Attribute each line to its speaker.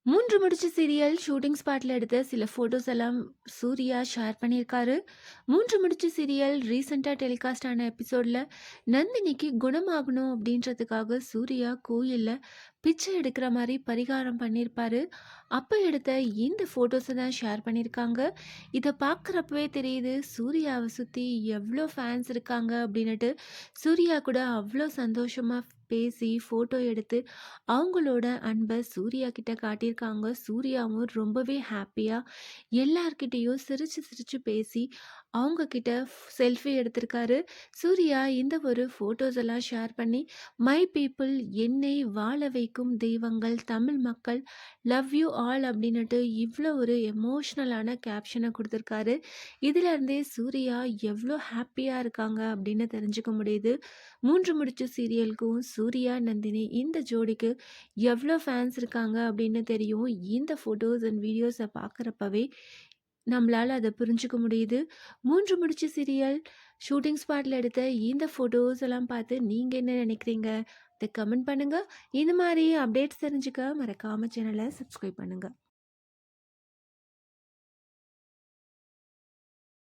Speaker 1: மூன்று முடிச்சு serial shooting ஸ்பாட்ல எடுத்த சில ஃபோட்டோஸ் எல்லாம் சூர்யா ஷேர் பண்ணியிருக்காரு. மூன்று முடிச்சு சீரியல் ரீசெண்டாக டெலிகாஸ்ட் ஆன எபிசோட்ல நந்தினிக்கு குணமாகணும் அப்படின்றதுக்காக சூர்யா கோயிலில் பிச்சை எடுக்கிற மாதிரி பரிகாரம் பண்ணியிருப்பாரு. அப்போ எடுத்த இந்த ஃபோட்டோஸை தான் ஷேர் பண்ணியிருக்காங்க. இதை பார்க்குறப்பவே தெரியுது சூர்யாவை சுற்றி எவ்வளோ ஃபேன்ஸ் இருக்காங்க அப்படின்னுட்டு. சூர்யா கூட அவ்வளோ சந்தோஷமாக பேசி ஃபோட்டோ எடுத்து அவங்களோட அன்பை சூர்யா கிட்ட காட்டியிருக்காங்க. சூர்யாவும் ரொம்பவே ஹாப்பியாக எல்லார்கிட்டேயும் சிரித்து சிரித்து பேசி அவங்க கிட்ட செல்ஃபி எடுத்திருக்காரு. சூர்யா இந்த ஒரு ஃபோட்டோஸ் எல்லாம் ஷேர் பண்ணி மை பீப்புள், என்னை வாழ வைக்கும் தெய்வங்கள், தமிழ் மக்கள், லவ் யூ ஆல் அப்படின்னுட்டு இவ்வளோ ஒரு எமோஷ்னலான கேப்ஷனை கொடுத்துருக்காரு. இதிலிருந்தே சூர்யா எவ்வளோ ஹாப்பியாக இருக்காங்க அப்படின்னு தெரிஞ்சுக்க முடியுது. மூன்று முடிச்சு சீரியலுக்கும் சூர்யா நந்தினி இந்த ஜோடிக்கு எவ்வளோ ஃபேன்ஸ் இருக்காங்க அப்படின்னு தெரியும். இந்த ஃபோட்டோஸ் அண்ட் வீடியோஸை பார்க்குறப்பவே நம்மளால் அதை புரிஞ்சுக்க முடியுது. மூன்று முடிச்சு சீரியல் ஷூட்டிங் ஸ்பாட்டில் எடுத்த இந்த ஃபோட்டோஸ் எல்லாம் பார்த்து நீங்கள் என்ன நினைக்கிறீங்க? அதை கமெண்ட் பண்ணுங்கள். இந்த மாதிரி அப்டேட்ஸ் தெரிஞ்சுக்க மறக்காமல் சேனலை சப்ஸ்கிரைப் பண்ணுங்கள்.